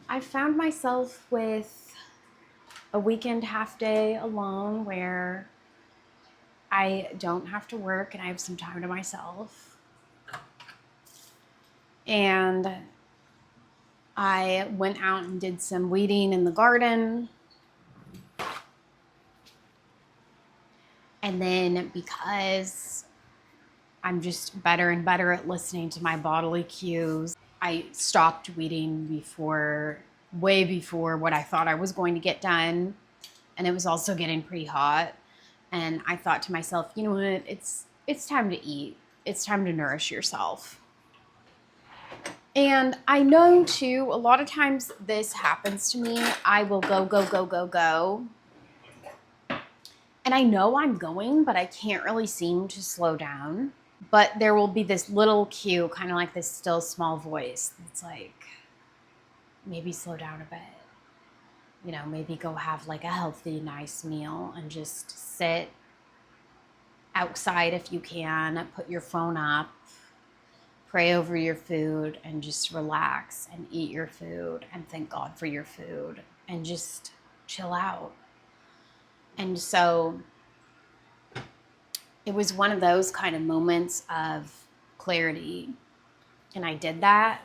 I found myself with a weekend half day alone where I don't have to work and I have some time to myself. And I went out and did some weeding in the garden. And then because I'm just better and better at listening to my bodily cues, I stopped weeding way before what I thought I was going to get done. And it was also getting pretty hot. And I thought to myself, you know what? It's time to eat. It's time to nourish yourself. And I know too, a lot of times this happens to me. I will go, go, go, go, go. And I know I'm going, but I can't really seem to slow down. But there will be this little cue, kind of like this still small voice. It's like, maybe slow down a bit. You know, maybe go have like a healthy, nice meal and just sit outside if you can, put your phone up, pray over your food, and just relax and eat your food and thank God for your food and just chill out. And so it was one of those kind of moments of clarity. And I did that.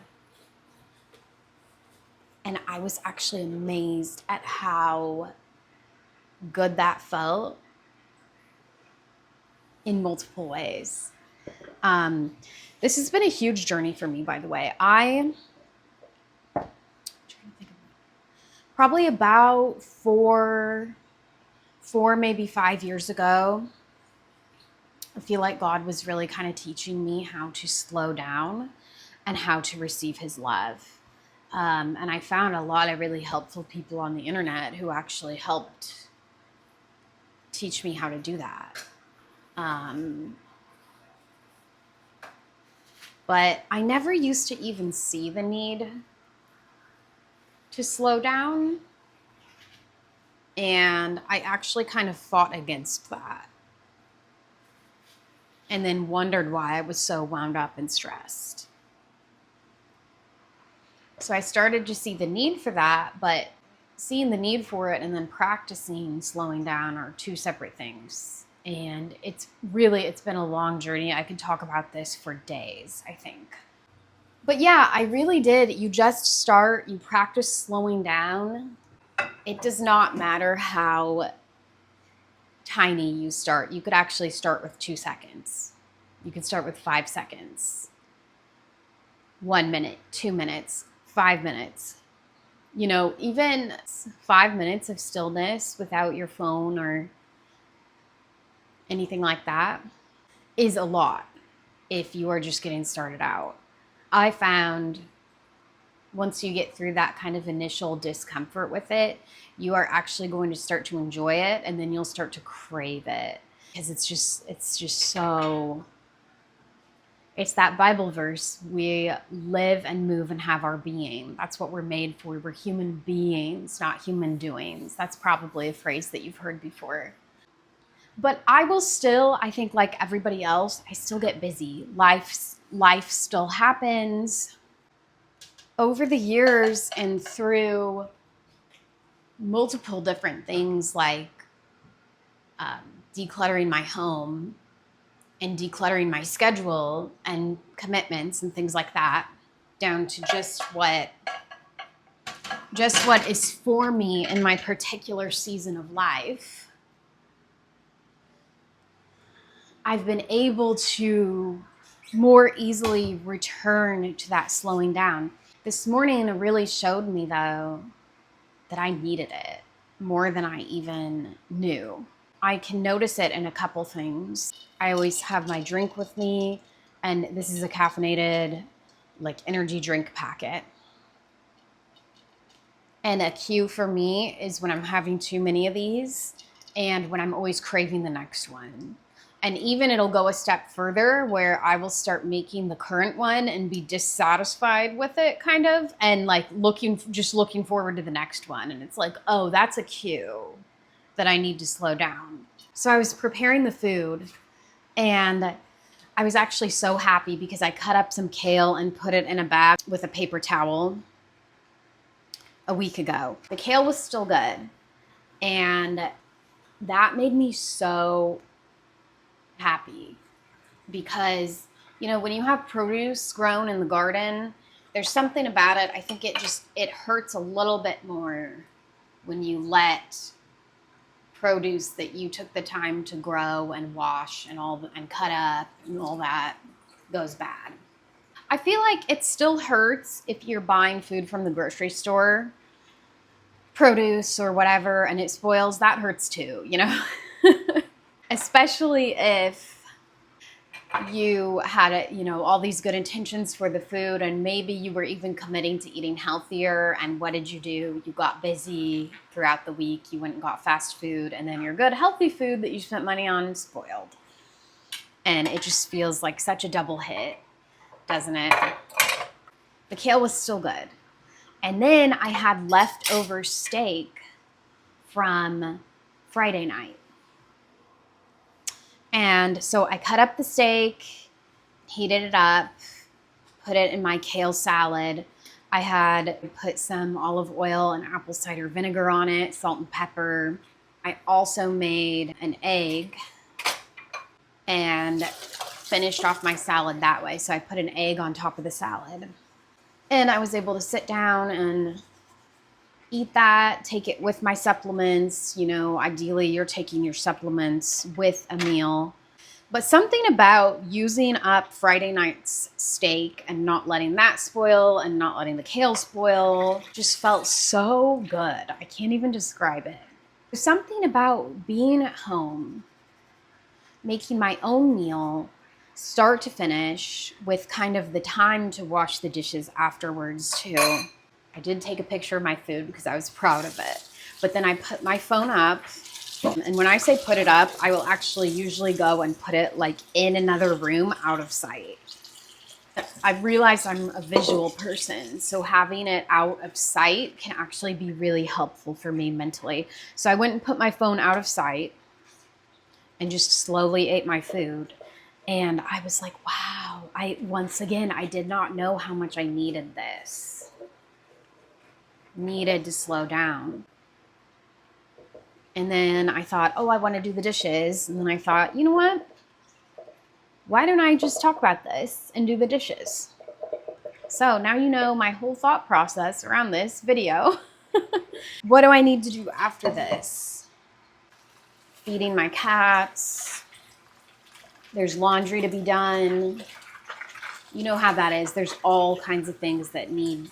And I was actually amazed at how good that felt in multiple ways. This has been a huge journey for me, by the way. I'm trying to think of probably about four, maybe 5 years ago. I feel like God was really kind of teaching me how to slow down and how to receive his love. And I found a lot of really helpful people on the internet who actually helped teach me how to do that. But I never used to even see the need to slow down. And I actually kind of fought against that. And then wondered why I was so wound up and stressed. So I started to see the need for that, but seeing the need for it and then practicing slowing down are two separate things. And it's been a long journey. I could talk about this for days, I think. But yeah, I really did. You practice slowing down. It does not matter how tiny you start. You could actually start with 2 seconds. You could start with 5 seconds. 1 minute, 2 minutes, 5 minutes. You know, even 5 minutes of stillness without your phone or anything like that is a lot if you are just getting started out. I found once you get through that kind of initial discomfort with it, you are actually going to start to enjoy it, and then you'll start to crave it because it's just so. It's that Bible verse, we live and move and have our being. That's what we're made for. We're human beings, not human doings. That's probably a phrase that you've heard before. But I will still, I think like everybody else, I still get busy. Life still happens. Over the years and through multiple different things like decluttering my home and decluttering my schedule and commitments and things like that, down to just what is for me in my particular season of life, I've been able to more easily return to that slowing down. This morning it really showed me, though, that I needed it more than I even knew. I can notice it in a couple things. I always have my drink with me, and this is a caffeinated, like, energy drink packet. And a cue for me is when I'm having too many of these and when I'm always craving the next one. And even it'll go a step further where I will start making the current one and be dissatisfied with it, kind of, and like looking forward to the next one. And it's like, oh, that's a cue that I need to slow down. So I was preparing the food, and I was actually so happy because I cut up some kale and put it in a bag with a paper towel. a week ago. The kale was still good. And that made me so happy because, you know, when you have produce grown in the garden, there's something about it. I think it hurts a little bit more when you let produce that you took the time to grow and wash and cut up and all that goes bad. I feel like it still hurts if you're buying food from the grocery store, produce or whatever, and it spoils. That hurts too, you know? Especially if you had all these good intentions for the food, and maybe you were even committing to eating healthier, and what did you do? You got busy throughout the week, you went and got fast food, and then your good healthy food that you spent money on spoiled. And it just feels like such a double hit, doesn't it? The kale was still good. And then I had leftover steak from Friday night. And so I cut up the steak, heated it up, put it in my kale salad. I had put some olive oil and apple cider vinegar on it, salt and pepper. I also made an egg and finished off my salad that way. So I put an egg on top of the salad. And I was able to sit down and eat that, take it with my supplements. You know, ideally you're taking your supplements with a meal. But something about using up Friday night's steak and not letting that spoil and not letting the kale spoil just felt so good. I can't even describe it. There's something about being at home, making my own meal, start to finish, with kind of the time to wash the dishes afterwards too. I did take a picture of my food because I was proud of it. But then I put my phone up, and when I say put it up, I will actually usually go and put it like in another room out of sight. I've realized I'm a visual person, so having it out of sight can actually be really helpful for me mentally. So I went and put my phone out of sight and just slowly ate my food. And I was like, wow, once again, I did not know how much I needed this. Needed to slow down. And then I thought, oh, I want to do the dishes. And then I thought, you know what? Why don't I just talk about this and do the dishes? So now you know my whole thought process around this video. What do I need to do after this? Feeding my cats. There's laundry to be done. You know how that is. There's all kinds of things that need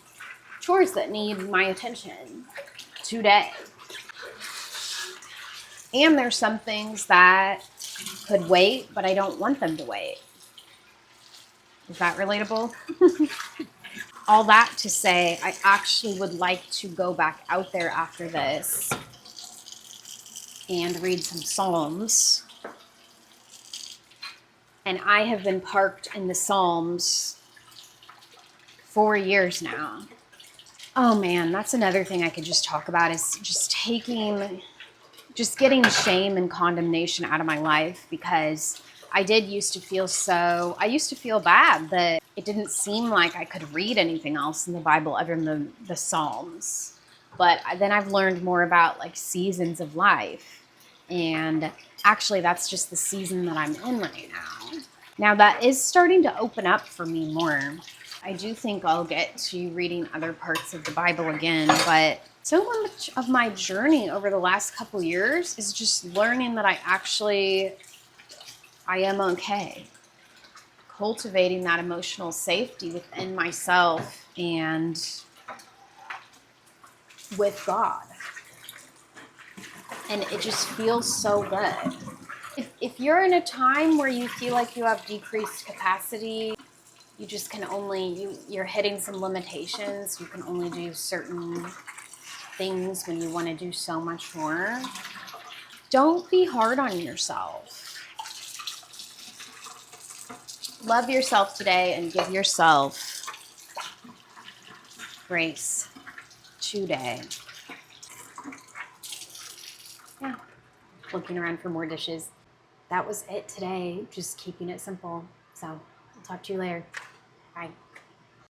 chores that need my attention today. And there's some things that could wait, but I don't want them to wait. Is that relatable? All that to say, I actually would like to go back out there after this and read some Psalms. And I have been parked in the Psalms 4 years now. Oh man, that's another thing I could just talk about, is just getting shame and condemnation out of my life, because I used to feel bad that it didn't seem like I could read anything else in the Bible other than the Psalms. But then I've learned more about like seasons of life. And actually that's just the season that I'm in right now. Now that is starting to open up for me more. I do think I'll get to reading other parts of the Bible again, but so much of my journey over the last couple years is just learning that I am okay. Cultivating that emotional safety within myself and with God. And it just feels so good. If you're in a time where you feel like you have decreased capacity, you just can you're hitting some limitations. You can only do certain things when you want to do so much more. Don't be hard on yourself. Love yourself today and give yourself grace today. Yeah, looking around for more dishes. That was it today, just keeping it simple. So I'll talk to you later. Bye.